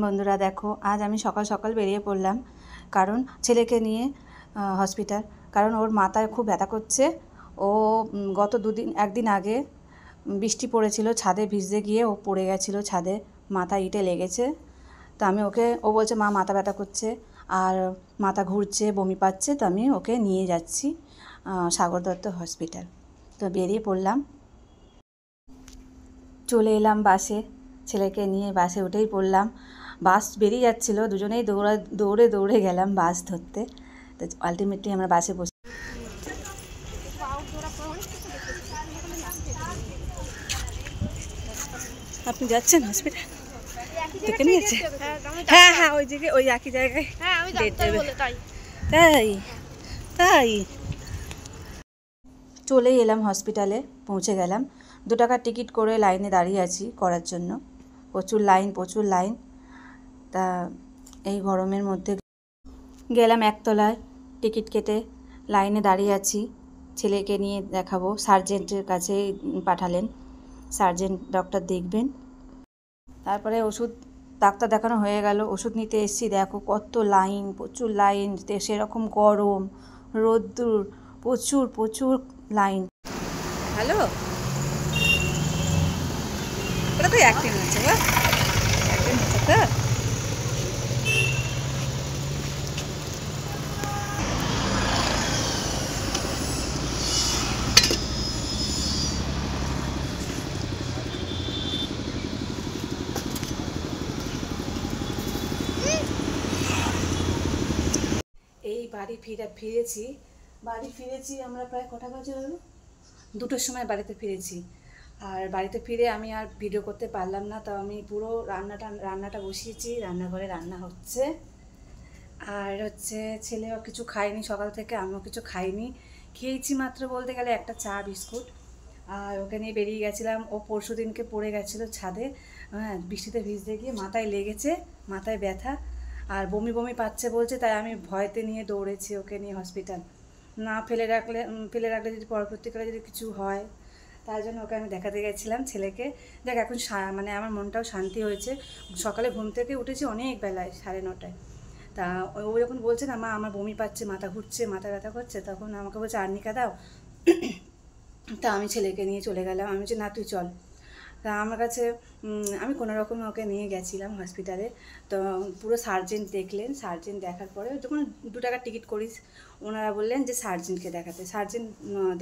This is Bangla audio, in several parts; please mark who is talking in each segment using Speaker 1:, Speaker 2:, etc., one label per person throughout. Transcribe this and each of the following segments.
Speaker 1: বন্ধুরা দেখো, আজ আমি সকাল সকাল বেরিয়ে পড়লাম, কারণ ছেলেকে নিয়ে হসপিটাল। কারণ ওর মাথায় খুব ব্যথা করছে। ও গত একদিন আগে বৃষ্টি পড়েছিল, ছাদে ভিজতে গিয়ে ও পড়ে গেছিলো ছাদে, মাথা ইটে লেগেছে। তো আমি ও বলছে মা মাথা ব্যথা করছে আর মাথা ঘুরছে, বমি পাচ্ছে। তো আমি ওকে নিয়ে যাচ্ছি সাগর দত্ত হসপিটাল। তো বেরিয়ে পড়লাম, চলে এলাম বাসে, ছেলেকে নিয়ে বাসে উঠেই পড়লাম। বাস বেরিয়ে যাচ্ছিলো, দুজনেই দৌড়ে দৌড়ে গেলাম বাস ধরতে। তো আলটিমেটলি আমরা বাসে বসে। আপনি যাচ্ছেন হসপিটাল? তোকে নিয়েছে? হ্যাঁ হ্যাঁ, ওই দিকে ওই একই জায়গায় ডেট দেবে। তাই তাই চলেই এলাম হসপিটালে, পৌঁছে গেলাম। 2 টাকার টিকিট করে লাইনে দাঁড়িয়ে আছি করার জন্য। প্রচুর লাইন। তা এই গরমের মধ্যে গেলাম একতলায়, টিকিট কেটে লাইনে দাঁড়িয়ে আছি। ছেলেকে নিয়ে দেখাবো, সার্জেন্টের কাছে পাঠালেন, সার্জেন্ট ডক্টর দেখবেন। তারপরে ওষুধ, ডাক্তার দেখানো হয়ে গেল, ওষুধ নিতে এসেছি। দেখো কত লাইন, প্রচুর লাইন, সেরকম গরম, রোদ্দুর, প্রচুর লাইন। হ্যালো, ওটা তো অ্যাক্টিং হচ্ছে, অ্যাক্টিং হচ্ছে তো। এই বাড়ি ফিরেছি আমরা প্রায় কটা বাজে হলো, 2টোর সময় বাড়িতে ফিরেছি। আর বাড়িতে ফিরে আমি আর ভিডিও করতে পারলাম না। তো আমি পুরো রান্নাটা বসিয়েছি, রান্নাঘরে রান্না হচ্ছে। আর হচ্ছে ছেলেও কিছু খায়নি সকাল থেকে, আমিও কিছু খাইনি। খেয়েছি মাত্র বলতে গেলে একটা চা বিস্কুট। আর ওকে নিয়ে বেরিয়ে গেছিলাম। ও পরশু দিনকে পড়ে গেছিলো ছাদে, হ্যাঁ, বৃষ্টিতে ভিজতে গিয়ে মাথায় লেগেছে, মাথায় ব্যথা আর বমি পাচ্ছে বলছে। তাই আমি ভয়তে নিয়ে দৌড়েছি ওকে নিয়ে হসপিটাল। না ফেলে রাখলে যদি পরবর্তীকালে যদি কিছু হয়, তার জন্য ওকে আমি দেখাতে গেছিলাম ছেলেকে। দেখ এখন মানে আমার মনটাও শান্তি হয়েছে। সকালে ঘুম থেকে উঠেছি অনেক বেলায়, 9:30টায়। তা ও যখন বলছে না মা আমার বমি পাচ্ছে, মাথা ঘুরছে, মাথা ব্যথা করছে, তখন আমাকে বলছে আর্নিকা দাও। তা আমি ছেলেকে নিয়ে চলে গেলাম। আমি বলছি না তুই চল। তা আমার কাছে আমি কোনো রকমে ওকে নিয়ে গেছিলাম হসপিটালে। তো পুরো সার্জেন্ট দেখলেন, সার্জেন্ট দেখার পরে যখন 2 টাকার টিকিট করিস, ওনারা বললেন যে সার্জেন্টকে দেখাতে। সার্জেন্ট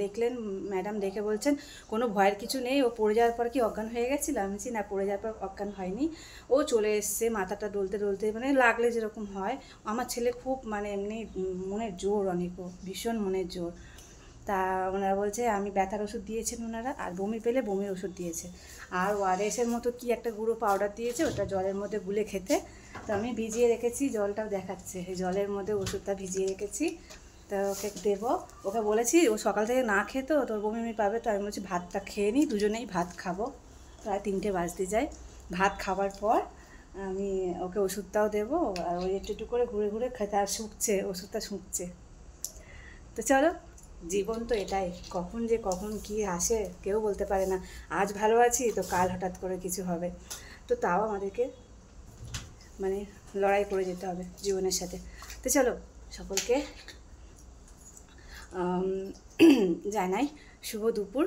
Speaker 1: দেখলেন, ম্যাডাম দেখে বলছেন কোনো ভয়ের কিছু নেই, ও পড়ে যাওয়ার পর কি অজ্ঞান হয়ে গেছিলো? আমি বলছি না, পড়ে যাওয়ার পর অজ্ঞান হয়নি, ও চলে এসছে মাথাটা ডলতে মানে লাগলে যেরকম হয়। আমার ছেলে খুব মানে এমনি মনের জোর, অনেক ভীষণ মনের জোর। তা ওনারা বলছে আমি ব্যথার ওষুধ দিয়েছেন ওনারা, আর বমি পেলে বমির ওষুধ দিয়েছে, আর ওআরএসের মতো কি একটা গুঁড়ো পাউডার দিয়েছে, ওটা জলের মধ্যে গুলে খেতে। তো আমি ভিজিয়ে রেখেছি, জলটাও দেখাচ্ছে, এই জলের মধ্যে ওষুধটা ভিজিয়ে রেখেছি। তো ওকে দেবো। ওকে বলেছি ও সকাল থেকে না খেত, তোর বমি পাবে। তো আমি বলছি ভাতটা খেয়ে নিই, দুজনেই ভাত খাবো। প্রায় 3টে বাজতে যায়। ভাত খাবার পর আমি ওকে ওষুধটাও দেবো। আর ওই একটু করে ঘুরে খেতে, আর শুকছে, ওষুধটা শুকছে। তো চলো, জীবন তো এটাই, কখন কি আসে কেউ বলতে পারে না। আজ ভালো আছি তো কাল হঠাৎ করে কিছু হবে। তো তাও আমাদেরকে মানে লড়াই করে যেতে হবে জীবনের সাথে। তো চলো, সকলকে জানাই শুভ দুপুর।